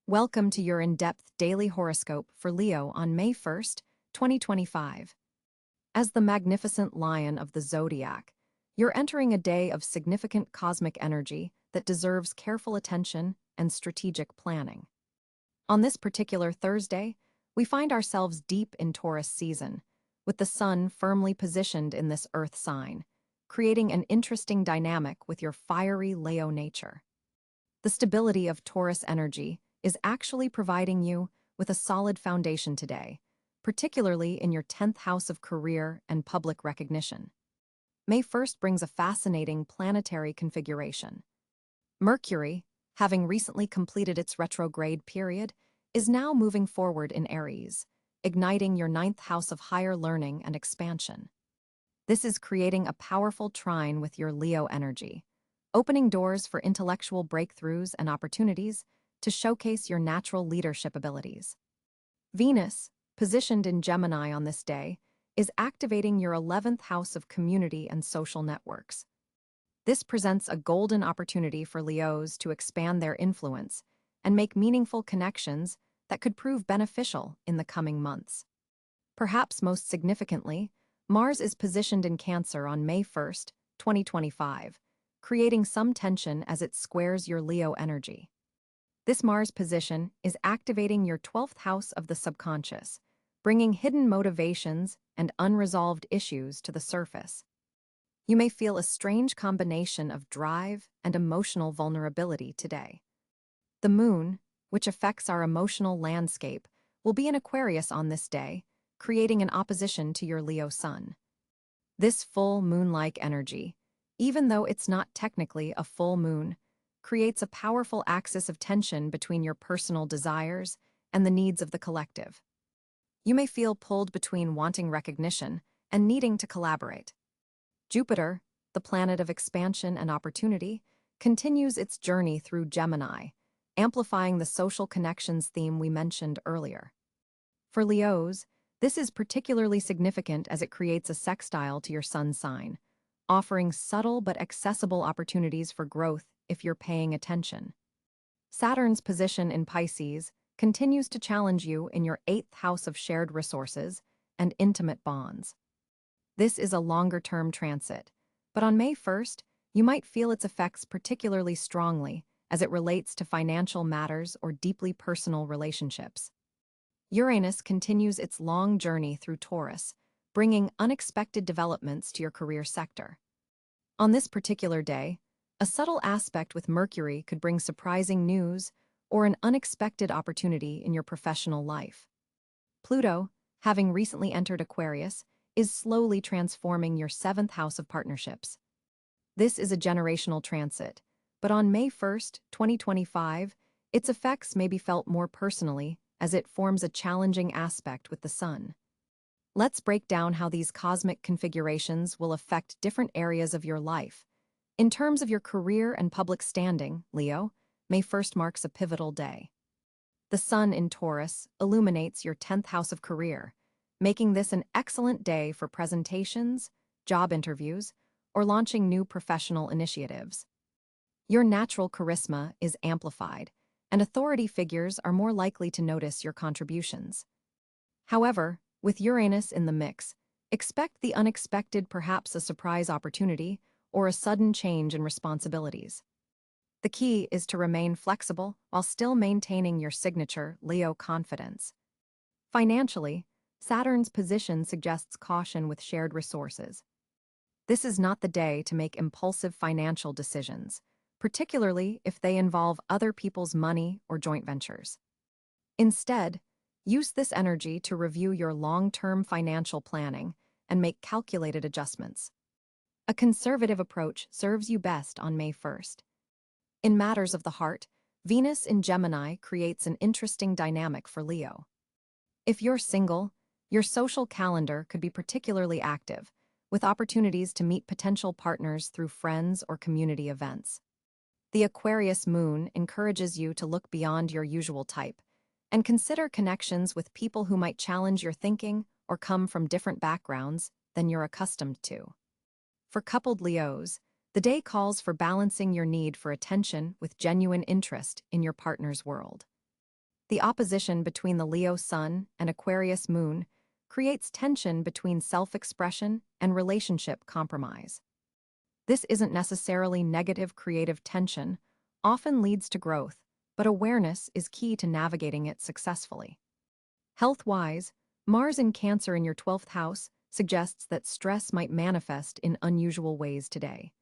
Welcome to your in-depth daily horoscope for Leo on May 1st, 2025. As the magnificent lion of the zodiac, you're entering a day of significant cosmic energy that deserves careful attention and strategic planning. On this particular Thursday, we find ourselves deep in Taurus season, with the sun firmly positioned in this earth sign, creating an interesting dynamic with your fiery Leo nature. The stability of Taurus energy is actually providing you with a solid foundation today, particularly in your 10th house of career and public recognition. May 1st brings a fascinating planetary configuration. Mercury, having recently completed its retrograde period, is now moving forward in Aries, igniting your 9th house of higher learning and expansion. This is creating a powerful trine with your Leo energy, opening doors for intellectual breakthroughs and opportunities to showcase your natural leadership abilities. Venus, positioned in Gemini on this day, is activating your 11th house of community and social networks. This presents a golden opportunity for Leos to expand their influence and make meaningful connections that could prove beneficial in the coming months. Perhaps most significantly, Mars is positioned in Cáncer on May 1st, 2025, creating some tension as it squares your Leo energy. This Mars position is activating your 12th house of the subconscious, bringing hidden motivations and unresolved issues to the surface. You may feel a strange combination of drive and emotional vulnerability today. The moon, which affects our emotional landscape, will be in Aquarius on this day, creating an opposition to your Leo sun. This full moon-like energy, even though it's not technically a full moon, creates a powerful axis of tension between your personal desires and the needs of the collective. You may feel pulled between wanting recognition and needing to collaborate. Jupiter, the planet of expansion and opportunity, continues its journey through Gemini, amplifying the social connections theme we mentioned earlier. For Leos, this is particularly significant as it creates a sextile to your sun sign, offering subtle but accessible opportunities for growth if you're paying attention. Saturn's position in Pisces continues to challenge you in your 8th house of shared resources and intimate bonds. This is a longer-term transit, but on May 1st, you might feel its effects particularly strongly as it relates to financial matters or deeply personal relationships. Uranus continues its long journey through Taurus, bringing unexpected developments to your career sector. On this particular day, a subtle aspect with Mercury could bring surprising news or an unexpected opportunity in your professional life. Pluto, having recently entered Aquarius, is slowly transforming your 7th house of partnerships. This is a generational transit, but on May 1st, 2025, its effects may be felt more personally as it forms a challenging aspect with the Sun. Let's break down how these cosmic configurations will affect different areas of your life. In terms of your career and public standing, Leo, May 1st marks a pivotal day. The Sun in Taurus illuminates your 10th house of career, making this an excellent day for presentations, job interviews, or launching new professional initiatives. Your natural charisma is amplified, and authority figures are more likely to notice your contributions. However, with Uranus in the mix, expect the unexpected, perhaps a surprise opportunity or a sudden change in responsibilities. The key is to remain flexible while still maintaining your signature Leo confidence. Financially, Saturn's position suggests caution with shared resources. This is not the day to make impulsive financial decisions, particularly if they involve other people's money or joint ventures. Instead, use this energy to review your long-term financial planning and make calculated adjustments. A conservative approach serves you best on May 1st. In matters of the heart, Venus in Gemini creates an interesting dynamic for Leo. If you're single, your social calendar could be particularly active, with opportunities to meet potential partners through friends or community events. The Aquarius moon encourages you to look beyond your usual type and consider connections with people who might challenge your thinking or come from different backgrounds than you're accustomed to. For coupled Leos, the day calls for balancing your need for attention with genuine interest in your partner's world. The opposition between the Leo sun and Aquarius moon creates tension between self-expression and relationship compromise. This isn't necessarily negative creative tension, often leads to growth, but awareness is key to navigating it successfully. Health-wise, Mars in Cancer in your 12th house suggests that stress might manifest in unusual ways today.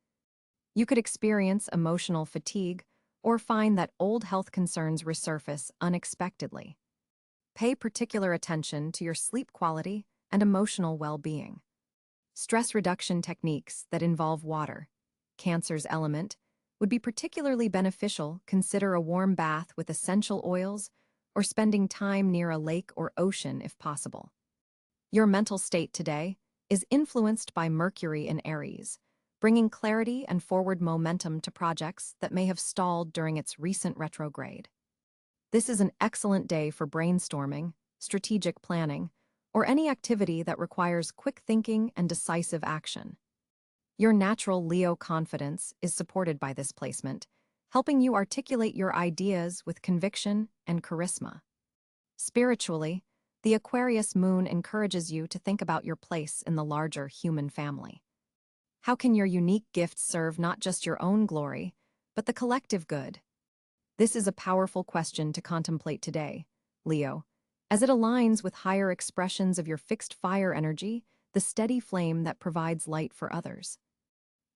You could experience emotional fatigue or find that old health concerns resurface unexpectedly. Pay particular attention to your sleep quality and emotional well-being. Stress reduction techniques that involve water, Cancer's element, would be particularly beneficial. Consider a warm bath with essential oils or spending time near a lake or ocean if possible. Your mental state today is influenced by Mercury in Aries, bringing clarity and forward momentum to projects that may have stalled during its recent retrograde. This is an excellent day for brainstorming, strategic planning, or any activity that requires quick thinking and decisive action. Your natural Leo confidence is supported by this placement, helping you articulate your ideas with conviction and charisma. Spiritually, the Aquarius moon encourages you to think about your place in the larger human family. How can your unique gifts serve not just your own glory, but the collective good? This is a powerful question to contemplate today, Leo, as it aligns with higher expressions of your fixed fire energy, the steady flame that provides light for others.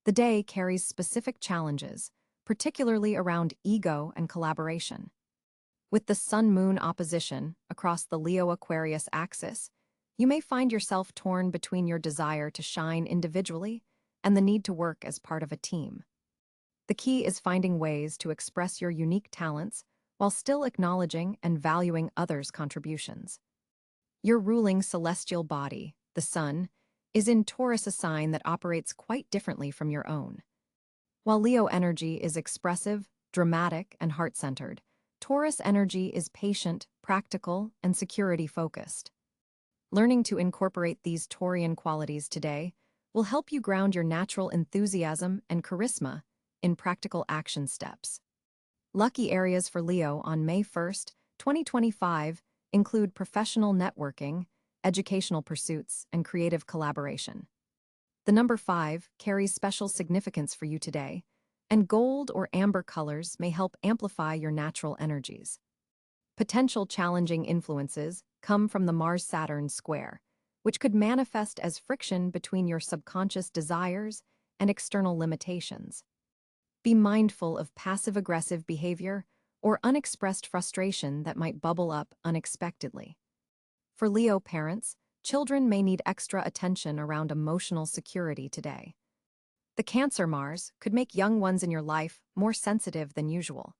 The day carries specific challenges, particularly around ego and collaboration. With the Sun-Moon opposition across the Leo-Aquarius axis, you may find yourself torn between your desire to shine individually and the need to work as part of a team. The key is finding ways to express your unique talents while still acknowledging and valuing others' contributions. Your ruling celestial body, the Sun, is in Taurus, a sign that operates quite differently from your own. While Leo energy is expressive, dramatic, and heart-centered, Taurus energy is patient, practical, and security-focused. Learning to incorporate these Taurian qualities today will help you ground your natural enthusiasm and charisma in practical action steps. Lucky areas for Leo on May 1st, 2025 include professional networking, educational pursuits, and creative collaboration. The number 5 carries special significance for you today, and gold or amber colors may help amplify your natural energies. Potential challenging influences come from the Mars-Saturn square, which could manifest as friction between your subconscious desires and external limitations. Be mindful of passive-aggressive behavior or unexpressed frustration that might bubble up unexpectedly. For Leo parents, children may need extra attention around emotional security today. The Cancer Mars could make young ones in your life more sensitive than usual.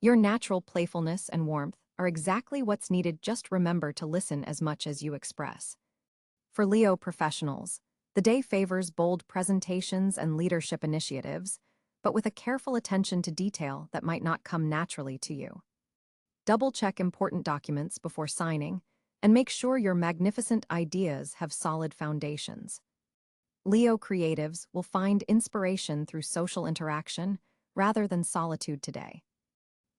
Your natural playfulness and warmth are exactly what's needed. Just remember to listen as much as you express. For Leo professionals, the day favors bold presentations and leadership initiatives, but with a careful attention to detail that might not come naturally to you. Double-check important documents before signing, and make sure your magnificent ideas have solid foundations. Leo creatives will find inspiration through social interaction rather than solitude today.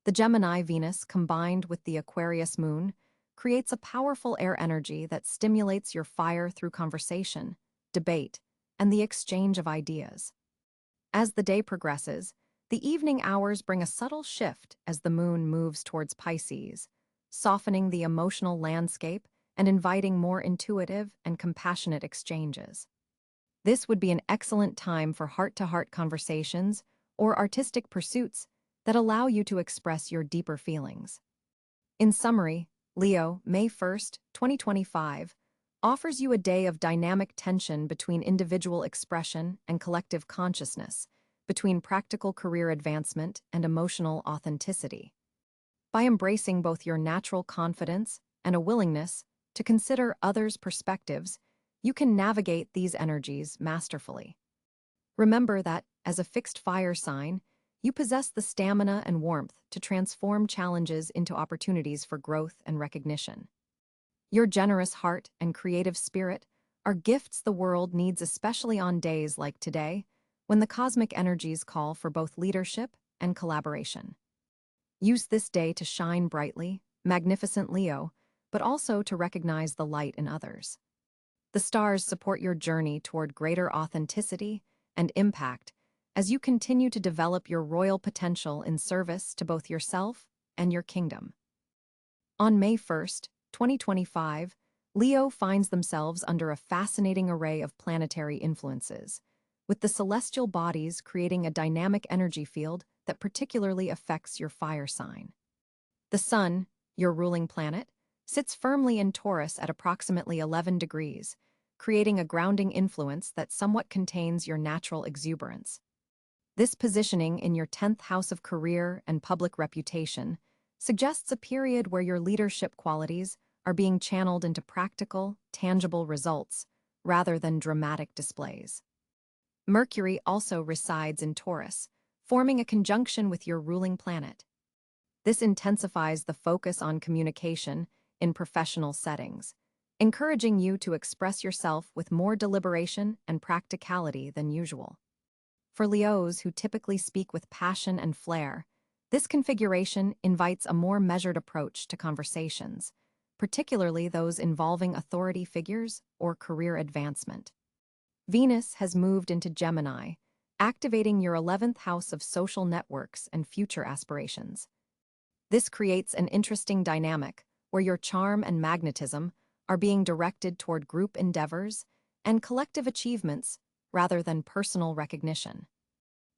The Gemini Venus combined with the Aquarius moon creates a powerful air energy that stimulates your fire through conversation, debate, and the exchange of ideas. As the day progresses, the evening hours bring a subtle shift as the moon moves towards Pisces, softening the emotional landscape and inviting more intuitive and compassionate exchanges. This would be an excellent time for heart-to-heart conversations or artistic pursuits that allow you to express your deeper feelings. In summary, Leo, May 1st, 2025, offers you a day of dynamic tension between individual expression and collective consciousness, between practical career advancement and emotional authenticity. By embracing both your natural confidence and a willingness to consider others' perspectives, you can navigate these energies masterfully. Remember that, as a fixed fire sign, you possess the stamina and warmth to transform challenges into opportunities for growth and recognition. Your generous heart and creative spirit are gifts the world needs, especially on days like today, when the cosmic energies call for both leadership and collaboration. Use this day to shine brightly, magnificent Leo, but also to recognize the light in others. The stars support your journey toward greater authenticity and impact as you continue to develop your royal potential in service to both yourself and your kingdom. On May 1st, 2025, Leo finds themselves under a fascinating array of planetary influences, with the celestial bodies creating a dynamic energy field that particularly affects your fire sign. The Sun, your ruling planet, sits firmly in Taurus at approximately 11 degrees, creating a grounding influence that somewhat contains your natural exuberance. This positioning in your 10th house of career and public reputation suggests a period where your leadership qualities are being channeled into practical, tangible results rather than dramatic displays. Mercury also resides in Taurus, forming a conjunction with your ruling planet. This intensifies the focus on communication in professional settings, encouraging you to express yourself with more deliberation and practicality than usual. For Leos who typically speak with passion and flair, this configuration invites a more measured approach to conversations, particularly those involving authority figures or career advancement. Venus has moved into Gemini, activating your 11th house of social networks and future aspirations. This creates an interesting dynamic where your charm and magnetism are being directed toward group endeavors and collective achievements rather than personal recognition.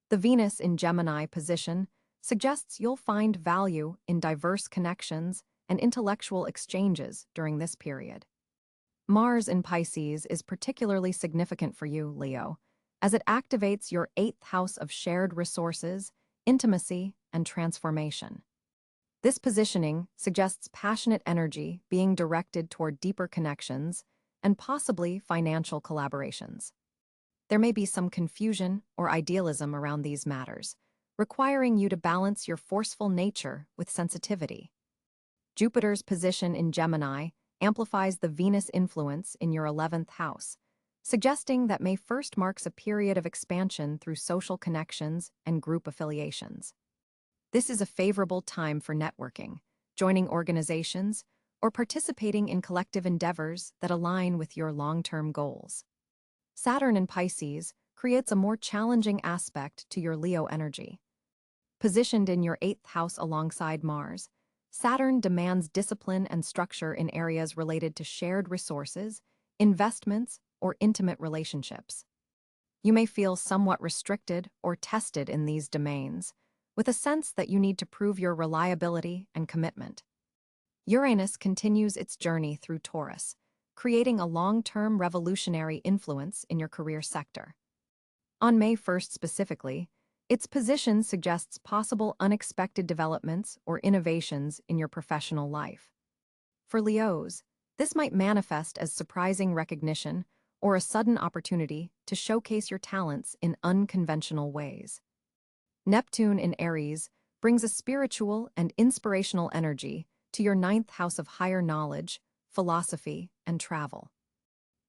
The Venus in Gemini position suggests you'll find value in diverse connections and intellectual exchanges during this period. Mars in Pisces is particularly significant for you, Leo, as it activates your 8th house of shared resources, intimacy, and transformation. This positioning suggests passionate energy being directed toward deeper connections and possibly financial collaborations. There may be some confusion or idealism around these matters, requiring you to balance your forceful nature with sensitivity. Jupiter's position in Gemini amplifies the Venus influence in your 11th house, suggesting that May 1st marks a period of expansion through social connections and group affiliations. This is a favorable time for networking, joining organizations, or participating in collective endeavors that align with your long-term goals. Saturn in Pisces creates a more challenging aspect to your Leo energy. Positioned in your 8th house alongside Mars, Saturn demands discipline and structure in areas related to shared resources, investments, or intimate relationships. You may feel somewhat restricted or tested in these domains, with a sense that you need to prove your reliability and commitment. Uranus continues its journey through Taurus, creating a long-term revolutionary influence in your career sector. On May 1st specifically, its position suggests possible unexpected developments or innovations in your professional life. For Leos, this might manifest as surprising recognition or a sudden opportunity to showcase your talents in unconventional ways. Neptune in Aries brings a spiritual and inspirational energy to your 9th house of higher knowledge, philosophy, and travel.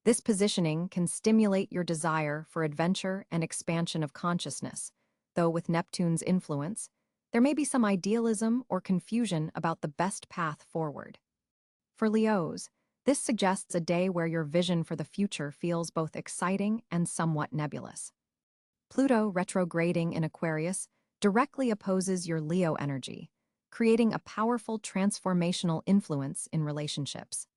This positioning can stimulate your desire for adventure and expansion of consciousness, though with Neptune's influence, there may be some idealism or confusion about the best path forward. For Leos, this suggests a day where your vision for the future feels both exciting and somewhat nebulous. Pluto retrograding in Aquarius directly opposes your Leo energy, creating a powerful transformational influence in relationships.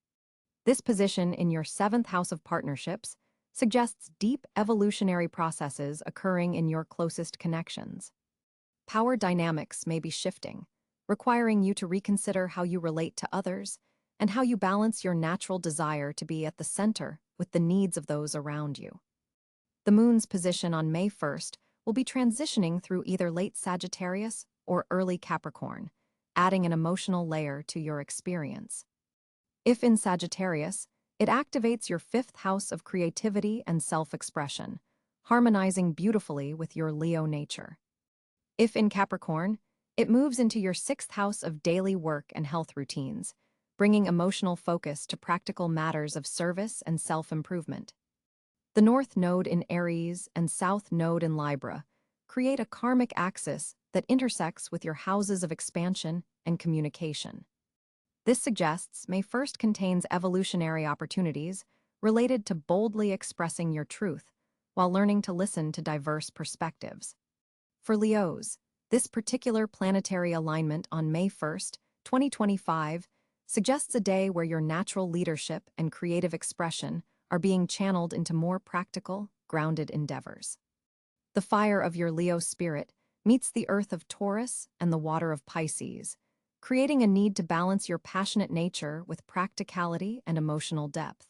This position in your 7th house of partnerships suggests deep evolutionary processes occurring in your closest connections. Power dynamics may be shifting, requiring you to reconsider how you relate to others and how you balance your natural desire to be at the center with the needs of those around you. The Moon's position on May 1st will be transitioning through either late Sagittarius or early Capricorn, adding an emotional layer to your experience. If in Sagittarius, it activates your 5th house of creativity and self-expression, harmonizing beautifully with your Leo nature. If in Capricorn, it moves into your 6th house of daily work and health routines, bringing emotional focus to practical matters of service and self-improvement. The North Node in Aries and South Node in Libra create a karmic axis that intersects with your houses of expansion and communication. This suggests May 1st contains evolutionary opportunities related to boldly expressing your truth while learning to listen to diverse perspectives. For Leos, this particular planetary alignment on May 1st, 2025, suggests a day where your natural leadership and creative expression are being channeled into more practical, grounded endeavors. The fire of your Leo spirit meets the earth of Taurus and the water of Pisces, creating a need to balance your passionate nature with practicality and emotional depth.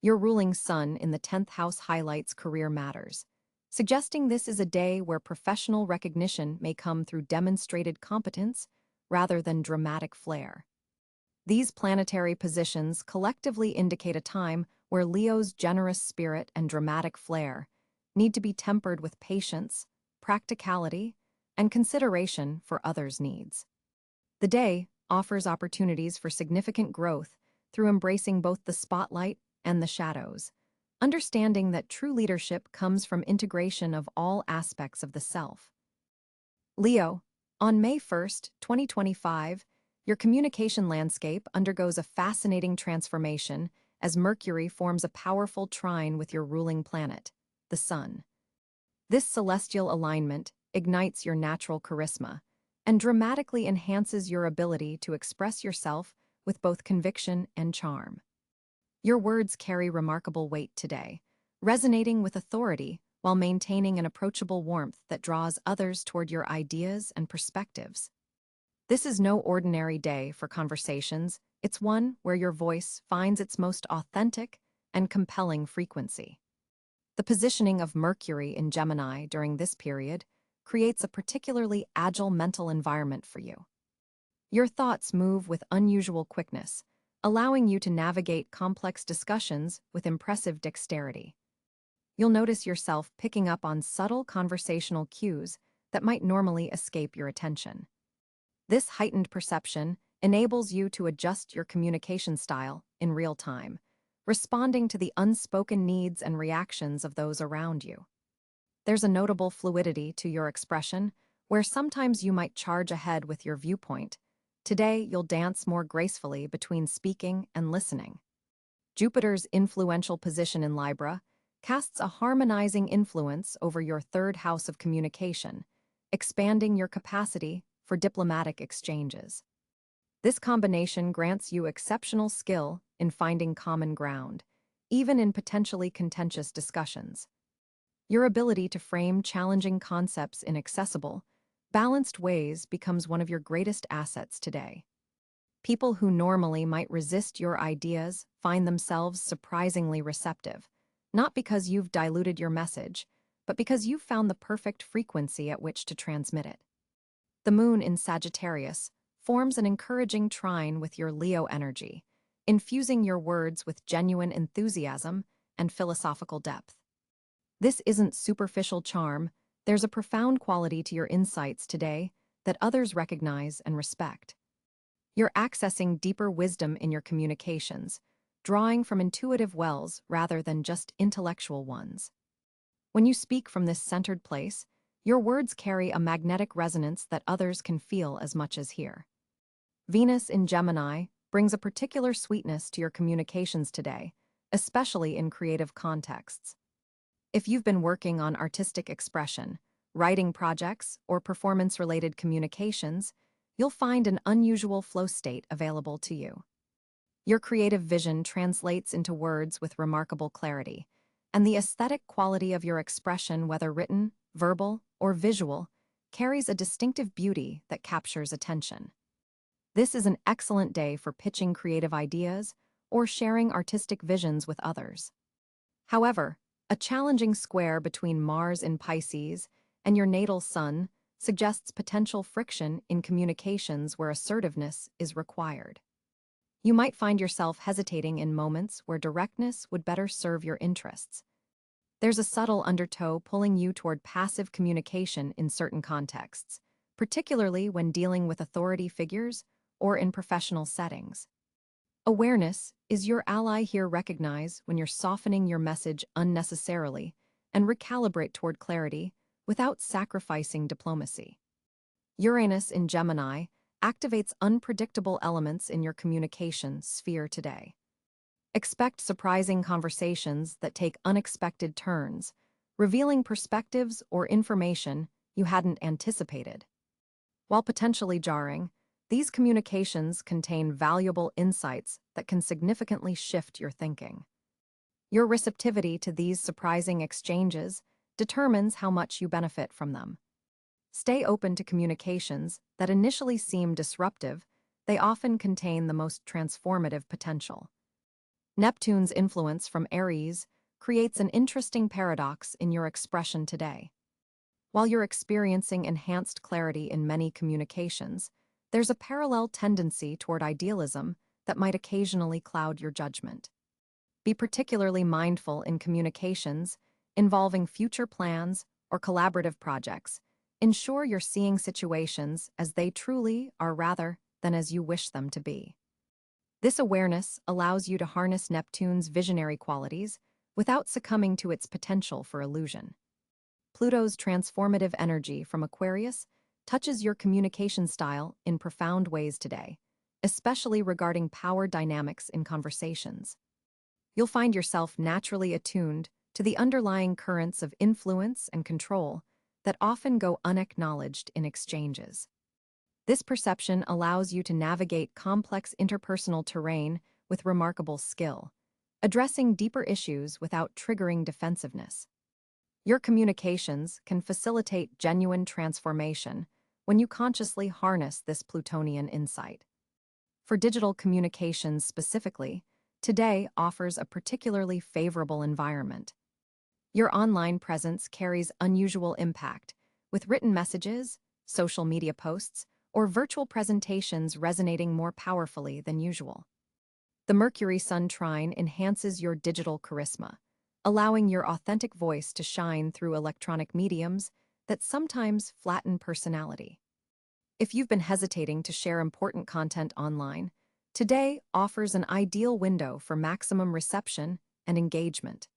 Your ruling sun in the 10th house highlights career matters, suggesting this is a day where professional recognition may come through demonstrated competence rather than dramatic flair. These planetary positions collectively indicate a time where Leo's generous spirit and dramatic flair need to be tempered with patience, practicality, and consideration for others' needs. The day offers opportunities for significant growth through embracing both the spotlight and the shadows, understanding that true leadership comes from integration of all aspects of the self. Leo, on May 1st, 2025, your communication landscape undergoes a fascinating transformation as Mercury forms a powerful trine with your ruling planet, the Sun. This celestial alignment ignites your natural charisma and dramatically enhances your ability to express yourself with both conviction and charm. Your words carry remarkable weight today, resonating with authority while maintaining an approachable warmth that draws others toward your ideas and perspectives. This is no ordinary day for conversations, it's one where your voice finds its most authentic and compelling frequency. The positioning of Mercury in Gemini during this period creates a particularly agile mental environment for you. Your thoughts move with unusual quickness, allowing you to navigate complex discussions with impressive dexterity. You'll notice yourself picking up on subtle conversational cues that might normally escape your attention. This heightened perception enables you to adjust your communication style in real time, responding to the unspoken needs and reactions of those around you. There's a notable fluidity to your expression, where sometimes you might charge ahead with your viewpoint. Today, you'll dance more gracefully between speaking and listening. Jupiter's influential position in Libra casts a harmonizing influence over your third house of communication, expanding your capacity for diplomatic exchanges. This combination grants you exceptional skill in finding common ground, even in potentially contentious discussions. Your ability to frame challenging concepts in accessible, balanced ways becomes one of your greatest assets today. People who normally might resist your ideas find themselves surprisingly receptive, not because you've diluted your message, but because you've found the perfect frequency at which to transmit it. The moon in Sagittarius forms an encouraging trine with your Leo energy, infusing your words with genuine enthusiasm and philosophical depth. This isn't superficial charm, there's a profound quality to your insights today that others recognize and respect. You're accessing deeper wisdom in your communications, drawing from intuitive wells rather than just intellectual ones. When you speak from this centered place, your words carry a magnetic resonance that others can feel as much as hear. Venus in Gemini brings a particular sweetness to your communications today, especially in creative contexts. If you've been working on artistic expression, writing projects, or performance-related communications, you'll find an unusual flow state available to you. Your creative vision translates into words with remarkable clarity, and the aesthetic quality of your expression, whether written, verbal, or visual, carries a distinctive beauty that captures attention. This is an excellent day for pitching creative ideas or sharing artistic visions with others. However, a challenging square between Mars in Pisces and your natal Sun suggests potential friction in communications where assertiveness is required. You might find yourself hesitating in moments where directness would better serve your interests. There's a subtle undertow pulling you toward passive communication in certain contexts, particularly when dealing with authority figures or in professional settings. Awareness is your ally here. Recognize when you're softening your message unnecessarily and recalibrate toward clarity without sacrificing diplomacy. Uranus in Gemini activates unpredictable elements in your communication sphere today. Expect surprising conversations that take unexpected turns, revealing perspectives or information you hadn't anticipated. While potentially jarring, these communications contain valuable insights that can significantly shift your thinking. Your receptivity to these surprising exchanges determines how much you benefit from them. Stay open to communications that initially seem disruptive. They often contain the most transformative potential. Neptune's influence from Aries creates an interesting paradox in your expression today. While you're experiencing enhanced clarity in many communications, there's a parallel tendency toward idealism that might occasionally cloud your judgment. Be particularly mindful in communications involving future plans or collaborative projects. Ensure you're seeing situations as they truly are rather than as you wish them to be. This awareness allows you to harness Neptune's visionary qualities without succumbing to its potential for illusion. Pluto's transformative energy from Aquarius touches your communication style in profound ways today, especially regarding power dynamics in conversations. You'll find yourself naturally attuned to the underlying currents of influence and control that often go unacknowledged in exchanges. This perception allows you to navigate complex interpersonal terrain with remarkable skill, addressing deeper issues without triggering defensiveness. Your communications can facilitate genuine transformation when you consciously harness this Plutonian insight. For digital communications specifically, today offers a particularly favorable environment. Your online presence carries unusual impact, with written messages, social media posts, or virtual presentations resonating more powerfully than usual. The Mercury-Sun trine enhances your digital charisma, allowing your authentic voice to shine through electronic mediums that sometimes flatten personality. If you've been hesitating to share important content online, today offers an ideal window for maximum reception and engagement.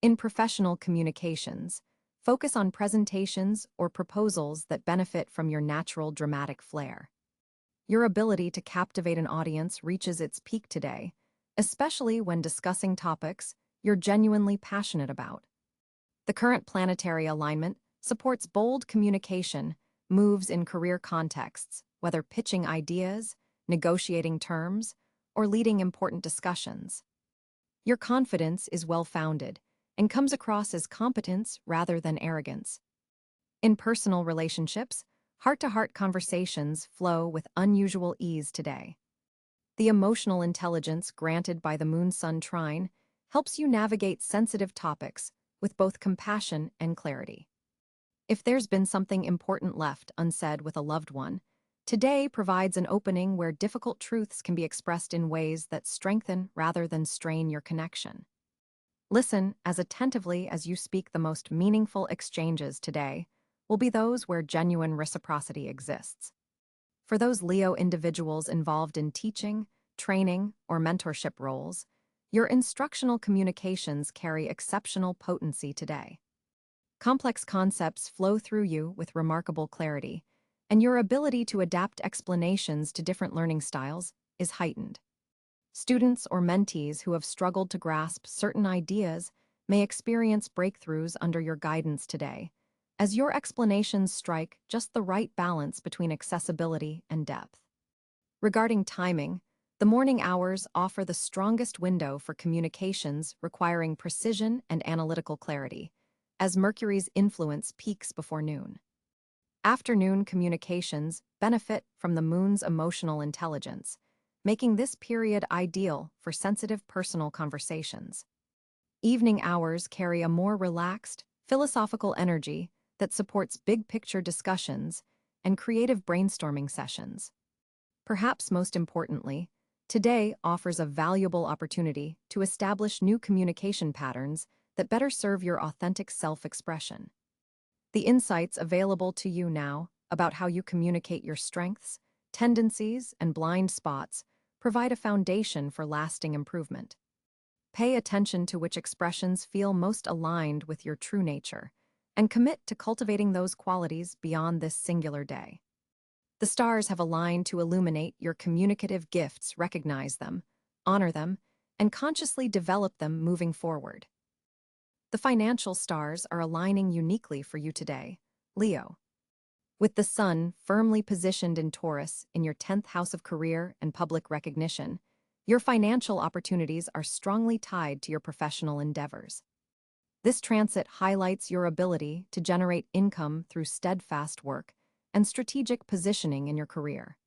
In professional communications, focus on presentations or proposals that benefit from your natural dramatic flair. Your ability to captivate an audience reaches its peak today, especially when discussing topics you're genuinely passionate about. The current planetary alignment supports bold communication moves in career contexts, whether pitching ideas, negotiating terms, or leading important discussions. Your confidence is well-founded and comes across as competence rather than arrogance. In personal relationships, heart-to-heart conversations flow with unusual ease today. The emotional intelligence granted by the Moon-Sun trine helps you navigate sensitive topics with both compassion and clarity. If there's been something important left unsaid with a loved one, today provides an opening where difficult truths can be expressed in ways that strengthen rather than strain your connection. Listen as attentively as you speak. The most meaningful exchanges today will be those where genuine reciprocity exists. For those Leo individuals involved in teaching, training, or mentorship roles, your instructional communications carry exceptional potency today. Complex concepts flow through you with remarkable clarity, and your ability to adapt explanations to different learning styles is heightened. Students or mentees who have struggled to grasp certain ideas may experience breakthroughs under your guidance today, as your explanations strike just the right balance between accessibility and depth. Regarding timing, the morning hours offer the strongest window for communications requiring precision and analytical clarity, as Mercury's influence peaks before noon. Afternoon communications benefit from the Moon's emotional intelligence, making this period ideal for sensitive personal conversations. Evening hours carry a more relaxed, philosophical energy that supports big-picture discussions and creative brainstorming sessions. Perhaps most importantly, today offers a valuable opportunity to establish new communication patterns that better serve your authentic self-expression. The insights available to you now about how you communicate your strengths, tendencies, and blind spots provide a foundation for lasting improvement. Pay attention to which expressions feel most aligned with your true nature, and commit to cultivating those qualities beyond this singular day. The stars have aligned to illuminate your communicative gifts, recognize them, honor them, and consciously develop them moving forward. The financial stars are aligning uniquely for you today, Leo. With the sun firmly positioned in Taurus in your 10th house of career and public recognition, your financial opportunities are strongly tied to your professional endeavors. This transit highlights your ability to generate income through steadfast work and strategic positioning in your career.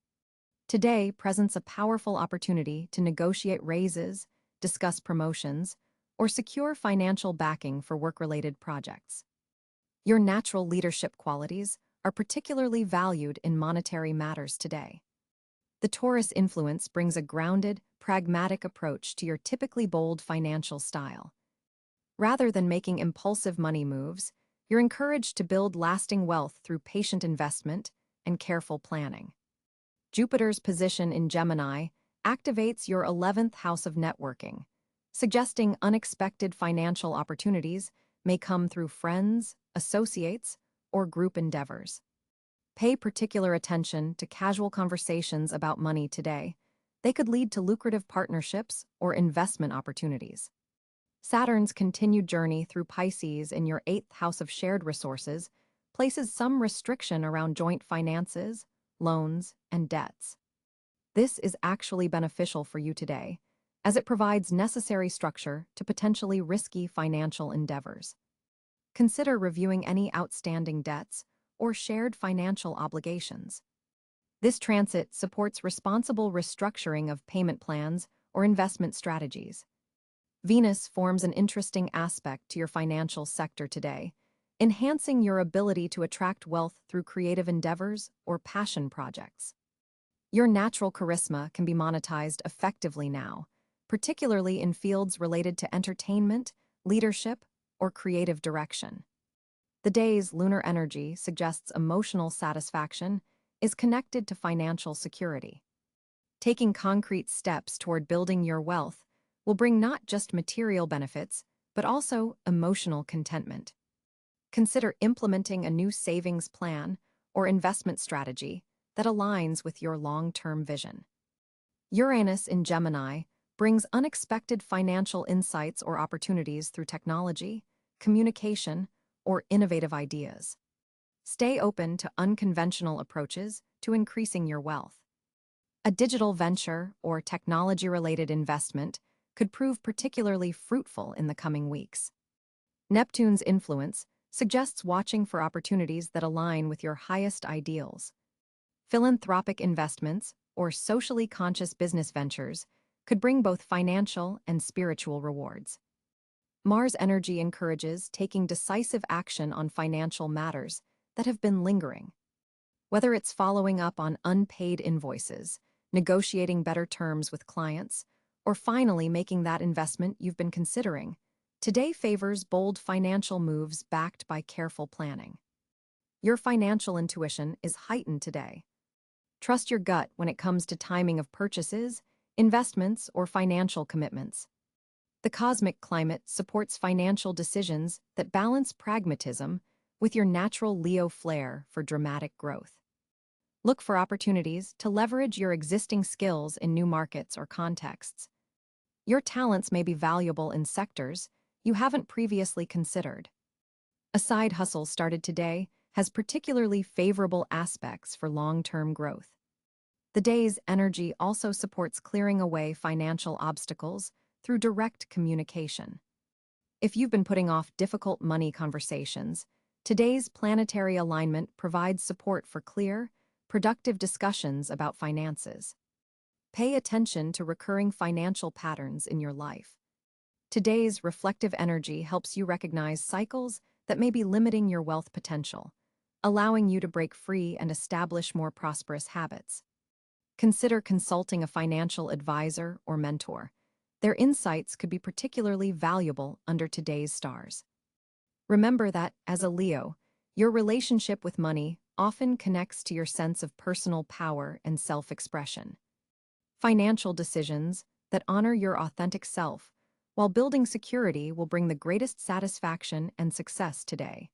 Today presents a powerful opportunity to negotiate raises, discuss promotions, or secure financial backing for work-related projects. Your natural leadership qualities are particularly valued in monetary matters today. The Taurus influence brings a grounded, pragmatic approach to your typically bold financial style. Rather than making impulsive money moves, you're encouraged to build lasting wealth through patient investment and careful planning. Jupiter's position in Gemini activates your 11th house of networking, suggesting unexpected financial opportunities may come through friends, associates, or group endeavors. Pay particular attention to casual conversations about money today. They could lead to lucrative partnerships or investment opportunities. Saturn's continued journey through Pisces in your 8th house of shared resources places some restriction around joint finances, loans, and debts. This is actually beneficial for you today, as it provides necessary structure to potentially risky financial endeavors. Consider reviewing any outstanding debts or shared financial obligations. This transit supports responsible restructuring of payment plans or investment strategies. Venus forms an interesting aspect to your financial sector today, enhancing your ability to attract wealth through creative endeavors or passion projects. Your natural charisma can be monetized effectively now, particularly in fields related to entertainment, leadership, or creative direction. The day's lunar energy suggests emotional satisfaction is connected to financial security. Taking concrete steps toward building your wealth will bring not just material benefits, but also emotional contentment. Consider implementing a new savings plan or investment strategy that aligns with your long-term vision. Uranus in Gemini brings unexpected financial insights or opportunities through technology, communication, or innovative ideas. Stay open to unconventional approaches to increasing your wealth. A digital venture or technology-related investment could prove particularly fruitful in the coming weeks. Neptune's influence suggests watching for opportunities that align with your highest ideals. Philanthropic investments or socially conscious business ventures could bring both financial and spiritual rewards. Mars energy encourages taking decisive action on financial matters that have been lingering. Whether it's following up on unpaid invoices, negotiating better terms with clients, or finally making that investment you've been considering, today favors bold financial moves backed by careful planning. Your financial intuition is heightened today. Trust your gut when it comes to timing of purchases, investments, or financial commitments. The cosmic climate supports financial decisions that balance pragmatism with your natural Leo flair for dramatic growth. Look for opportunities to leverage your existing skills in new markets or contexts. Your talents may be valuable in sectors you haven't previously considered. A side hustle started today has particularly favorable aspects for long-term growth. The day's energy also supports clearing away financial obstacles through direct communication. If you've been putting off difficult money conversations, today's planetary alignment provides support for clear, productive discussions about finances. Pay attention to recurring financial patterns in your life. Today's reflective energy helps you recognize cycles that may be limiting your wealth potential, allowing you to break free and establish more prosperous habits. Consider consulting a financial advisor or mentor. Their insights could be particularly valuable under today's stars. Remember that, as a Leo, your relationship with money often connects to your sense of personal power and self-expression. Financial decisions that honor your authentic self while building security will bring the greatest satisfaction and success today.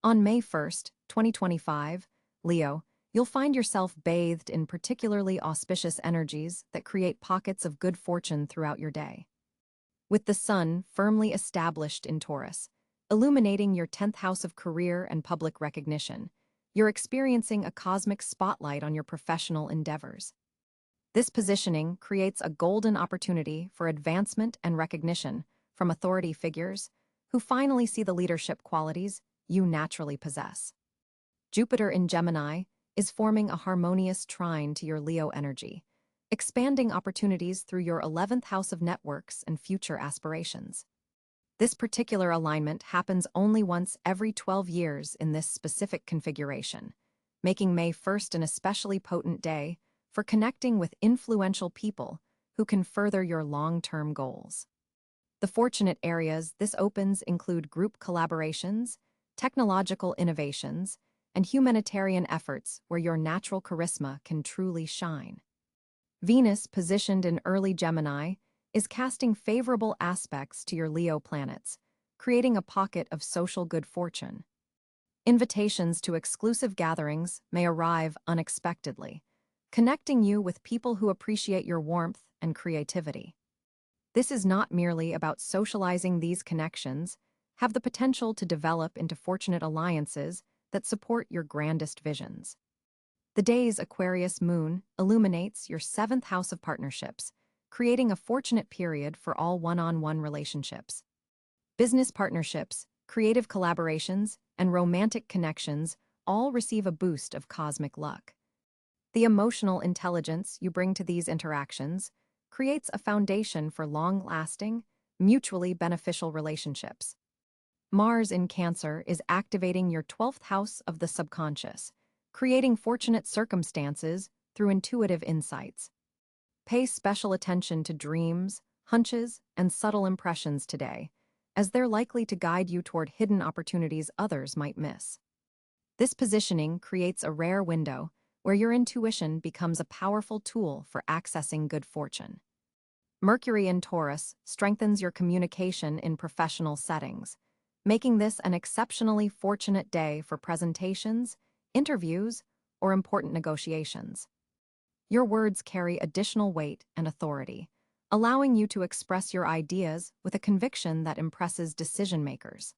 On May 1st, 2025, Leo, You'll find yourself bathed in particularly auspicious energies that create pockets of good fortune throughout your day. With the sun firmly established in Taurus, illuminating your 10th house of career and public recognition, you're experiencing a cosmic spotlight on your professional endeavors. This positioning creates a golden opportunity for advancement and recognition from authority figures who finally see the leadership qualities you naturally possess. Jupiter in Gemini is forming a harmonious trine to your Leo energy, expanding opportunities through your 11th house of networks and future aspirations. This particular alignment happens only once every 12 years in this specific configuration, making May 1st an especially potent day for connecting with influential people who can further your long-term goals. The fortunate areas this opens include group collaborations, technological innovations, and humanitarian efforts where your natural charisma can truly shine. Venus, positioned in early Gemini, is casting favorable aspects to your Leo planets, creating a pocket of social good fortune. Invitations to exclusive gatherings may arrive unexpectedly, connecting you with people who appreciate your warmth and creativity. This is not merely about socializing; these connections have the potential to develop into fortunate alliances that support your grandest visions. The day's Aquarius moon illuminates your 7th house of partnerships, creating a fortunate period for all one-on-one relationships. Business partnerships, creative collaborations, and romantic connections all receive a boost of cosmic luck. The emotional intelligence you bring to these interactions creates a foundation for long-lasting, mutually beneficial relationships. Mars in Cáncer is activating your 12th house of the subconscious, creating fortunate circumstances through intuitive insights. Pay special attention to dreams, hunches, and subtle impressions today, as they're likely to guide you toward hidden opportunities others might miss. This positioning creates a rare window where your intuition becomes a powerful tool for accessing good fortune. Mercury in Taurus strengthens your communication in professional settings, making this an exceptionally fortunate day for presentations, interviews, or important negotiations. Your words carry additional weight and authority, allowing you to express your ideas with a conviction that impresses decision-makers.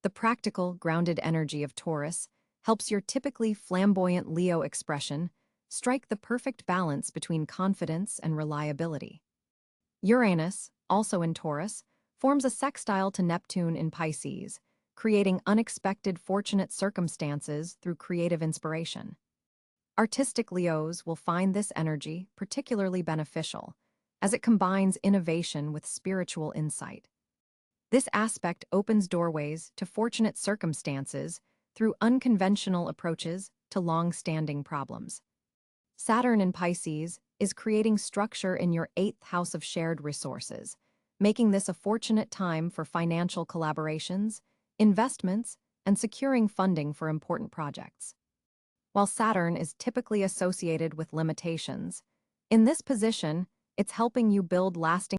The practical, grounded energy of Taurus helps your typically flamboyant Leo expression strike the perfect balance between confidence and reliability. Uranus, also in Taurus, forms a sextile to Neptune in Pisces, creating unexpected fortunate circumstances through creative inspiration. Artistic Leos will find this energy particularly beneficial, as it combines innovation with spiritual insight. This aspect opens doorways to fortunate circumstances through unconventional approaches to long-standing problems. Saturn in Pisces is creating structure in your 8th house of shared resources, making this a fortunate time for financial collaborations, investments, and securing funding for important projects. While Saturn is typically associated with limitations, in this position, it's helping you build lasting